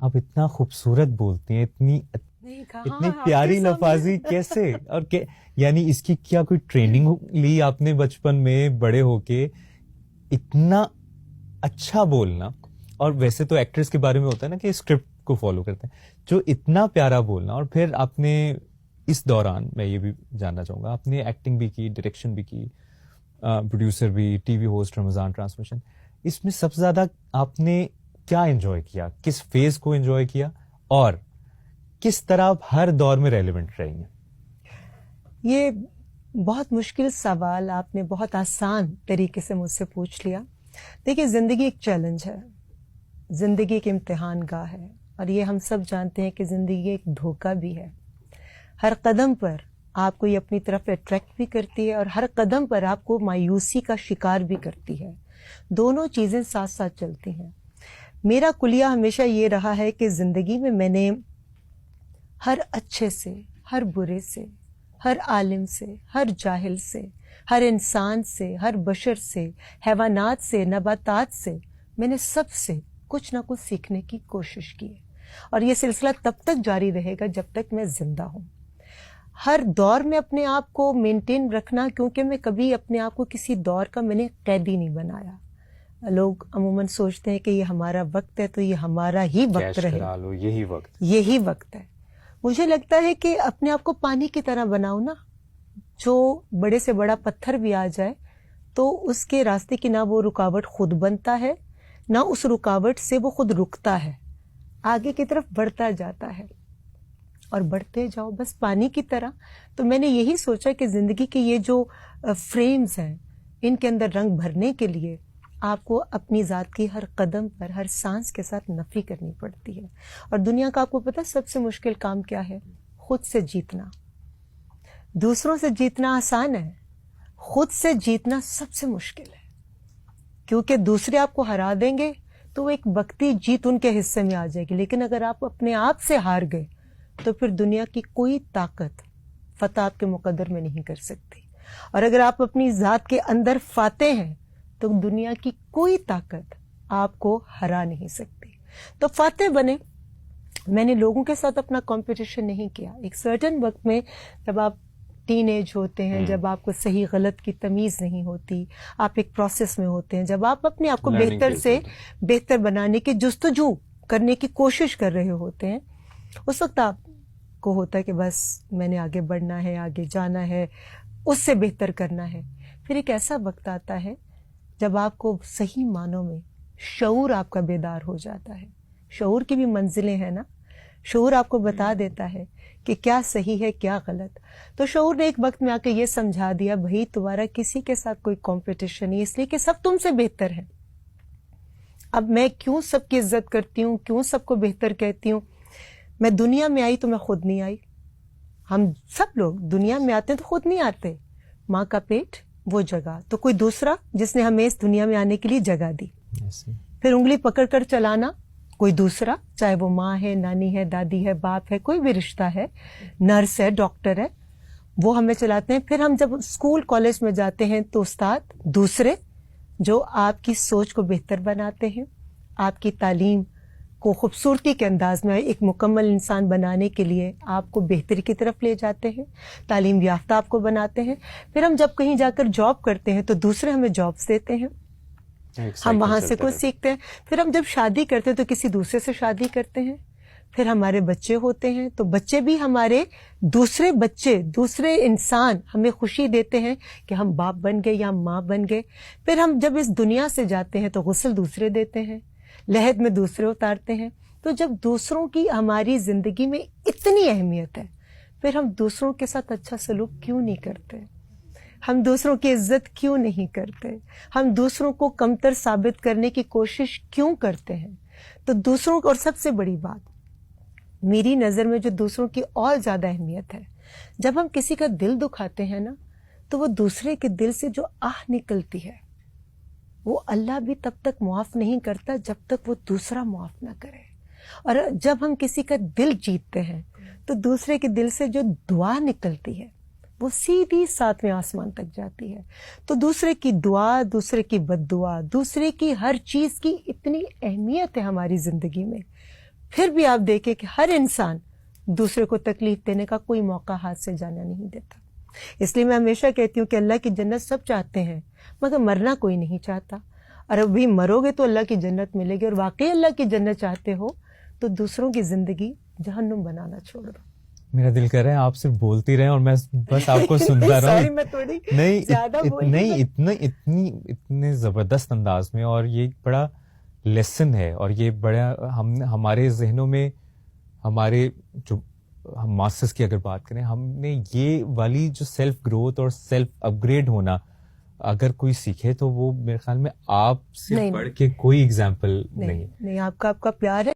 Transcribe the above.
آپ اتنا خوبصورت بولتی ہیں, اتنی پیاری لفاظی کیسے, اور یعنی اس کی کیا کوئی ٹریننگ لی آپ نے بچپن میں, بڑے ہو کے اتنا اچھا بولنا؟ اور ویسے تو ایکٹرز کے بارے میں ہوتا ہے نا کہ اسکرپٹ کو فالو کرتے ہیں, جو اتنا پیارا بولنا. اور پھر آپ نے اس دوران, میں یہ بھی جاننا چاہوں گا, آپ نے ایکٹنگ بھی کی, ڈائریکشن بھی کی, پروڈیوسر بھی, ٹی وی ہوسٹ, رمضان ٹرانسمیشن, اس میں سب سے زیادہ آپ نے کیا انجوائے کیا, کس فیز کو انجوائے کیا, اور کس طرح آپ ہر دور میں ریلیونٹ رہیں گے؟ یہ بہت مشکل سوال آپ نے بہت آسان طریقے سے مجھ سے پوچھ لیا. دیکھیے, زندگی ایک چیلنج ہے, زندگی ایک امتحان گاہ ہے, اور یہ ہم سب جانتے ہیں کہ زندگی ایک دھوکہ بھی ہے. ہر قدم پر آپ کو یہ اپنی طرف اٹریکٹ بھی کرتی ہے, اور ہر قدم پر آپ کو مایوسی کا شکار بھی کرتی ہے. دونوں چیزیں ساتھ ساتھ چلتی ہیں. میرا کلیہ ہمیشہ یہ رہا ہے کہ زندگی میں نے ہر اچھے سے, ہر برے سے, ہر عالم سے, ہر جاہل سے, ہر انسان سے, ہر بشر سے, حیوانات سے, نباتات سے, میں نے سب سے کچھ نہ کچھ سیکھنے کی کوشش کی ہے. اور یہ سلسلہ تب تک جاری رہے گا جب تک میں زندہ ہوں. ہر دور میں اپنے آپ کو مینٹین رکھنا, کیونکہ میں کبھی اپنے آپ کو کسی دور کا میں نے قیدی نہیں بنایا. لوگ عموماً سوچتے ہیں کہ یہ ہمارا وقت ہے تو یہ ہمارا ہی وقت رہے, یہی وقت ہے. مجھے لگتا ہے کہ اپنے آپ کو پانی کی طرح بناؤ نا, جو بڑے سے بڑا پتھر بھی آ جائے تو اس کے راستے کی نہ وہ رکاوٹ خود بنتا ہے, نہ اس رکاوٹ سے وہ خود رکتا ہے, آگے کی طرف بڑھتا جاتا ہے. اور بڑھتے جاؤ بس پانی کی طرح. تو میں نے یہی سوچا کہ زندگی کے یہ جو فریمز ہیں, ان کے اندر رنگ بھرنے کے لیے آپ کو اپنی ذات کی ہر قدم پر, ہر سانس کے ساتھ نفی کرنی پڑتی ہے. اور دنیا کا آپ کو پتہ سب سے مشکل کام کیا ہے؟ خود سے جیتنا. دوسروں سے جیتنا آسان ہے, خود سے جیتنا سب سے مشکل ہے. کیونکہ دوسرے آپ کو ہرا دیں گے تو وہ ایک وقتی جیت ان کے حصے میں آ جائے گی, لیکن اگر آپ اپنے آپ سے ہار گئے تو پھر دنیا کی کوئی طاقت فتح آپ کے مقدر میں نہیں کر سکتی. اور اگر آپ اپنی ذات کے اندر فاتح ہیں تو دنیا کی کوئی طاقت آپ کو ہرا نہیں سکتی. تو فاتح بنے. میں نے لوگوں کے ساتھ اپنا کمپٹیشن نہیں کیا. ایک سرٹن وقت میں جب آپ ٹین ایج ہوتے ہیں, جب آپ کو صحیح غلط کی تمیز نہیں ہوتی, آپ ایک پروسیس میں ہوتے ہیں, جب آپ اپنے آپ کو بہتر سے بہتر بنانے کی جستجو کرنے کی کوشش کر رہے ہوتے ہیں, اس وقت آپ کو ہوتا ہے کہ بس میں نے آگے بڑھنا ہے, آگے جانا ہے, اس سے بہتر کرنا ہے. پھر ایک ایسا وقت آتا ہے جب آپ کو صحیح معنوں میں شعور آپ کا بیدار ہو جاتا ہے. شعور کی بھی منزلیں ہیں نا, شعور آپ کو بتا دیتا ہے کہ کیا صحیح ہے کیا غلط. تو شعور نے ایک وقت میں آ کے یہ سمجھا دیا, بھائی تمہارا کسی کے ساتھ کوئی کمپٹیشن نہیں, اس لیے کہ سب تم سے بہتر ہیں. اب میں کیوں سب کی عزت کرتی ہوں, کیوں سب کو بہتر کہتی ہوں؟ میں دنیا میں آئی تو میں خود نہیں آئی. ہم سب لوگ دنیا میں آتے ہیں تو خود نہیں آتے. ماں کا پیٹ وہ جگہ, تو کوئی دوسرا جس نے ہمیں اس دنیا میں آنے کے لیے جگہ دی. پھر انگلی پکڑ کر چلانا کوئی دوسرا, چاہے وہ ماں ہے, نانی ہے, دادی ہے, باپ ہے, کوئی بھی رشتہ ہے, نرس ہے, ڈاکٹر ہے, وہ ہمیں چلاتے ہیں. پھر ہم جب اسکول کالج میں جاتے ہیں تو استاد دوسرے جو آپ کی سوچ کو بہتر بناتے ہیں, آپ کی تعلیم کو خوبصورتی کے انداز میں ایک مکمل انسان بنانے کے لیے آپ کو بہتری کی طرف لے جاتے ہیں, تعلیم یافتہ آپ کو بناتے ہیں. پھر ہم جب کہیں جا کر جاب کرتے ہیں تو دوسرے ہمیں جابس دیتے ہیں, ہم وہاں سے کچھ سیکھتے ہیں. پھر ہم جب شادی کرتے ہیں تو کسی دوسرے سے شادی کرتے ہیں. پھر ہمارے بچے ہوتے ہیں تو بچے بھی ہمارے دوسرے بچے, دوسرے انسان ہمیں خوشی دیتے ہیں کہ ہم باپ بن گئے یا ماں بن گئے. پھر ہم جب اس دنیا سے جاتے ہیں تو غسل دوسرے دیتے ہیں, لحد میں دوسرے اتارتے ہیں. تو جب دوسروں کی ہماری زندگی میں اتنی اہمیت ہے, پھر ہم دوسروں کے ساتھ اچھا سلوک کیوں نہیں کرتے؟ ہم دوسروں کی عزت کیوں نہیں کرتے؟ ہم دوسروں کو کمتر ثابت کرنے کی کوشش کیوں کرتے ہیں؟ تو دوسروں کو, اور سب سے بڑی بات میری نظر میں جو دوسروں کی اور زیادہ اہمیت ہے, جب ہم کسی کا دل دکھاتے ہیں نا تو وہ دوسرے کے دل سے جو آہ نکلتی ہے وہ اللہ بھی تب تک معاف نہیں کرتا جب تک وہ دوسرا معاف نہ کرے. اور جب ہم کسی کا دل جیتتے ہیں تو دوسرے کے دل سے جو دعا نکلتی ہے وہ سیدھی ساتویں آسمان تک جاتی ہے. تو دوسرے کی دعا, دوسرے کی بد دعا, دوسرے کی ہر چیز کی اتنی اہمیت ہے ہماری زندگی میں. پھر بھی آپ دیکھیں کہ ہر انسان دوسرے کو تکلیف دینے کا کوئی موقع ہاتھ سے جانا نہیں دیتا. اس لیے میں ہمیشہ کہتی ہوں کہ اللہ کی جنت سب چاہتے ہیں مگر مرنا کوئی نہیں چاہتا. اور ابھی مرو گے تو اللہ کی جنت ملے گی, اور واقعی اللہ کی جنت چاہتے ہو تو دوسروں کی زندگی جہنم بنانا چھوڑ دو. میرا دل کر رہا ہے آپ صرف بولتی رہیں اور میں بس آپ کو سنتا رہوں. میں تھوڑی نہیں زیادہ نہیں, اتنے زبردست انداز میں, اور یہ بڑا لیسن ہے, اور یہ بڑا ہمارے ذہنوں میں, ہمارے جو ہم ماسٹرز کی اگر بات کریں, ہم نے یہ والی جو سیلف گروتھ اور سیلف اپ گریڈ ہونا اگر کوئی سیکھے تو وہ میرے خیال میں آپ سے بڑھ کے کوئی ایگزامپل نہیں. آپ کا پیار ہے.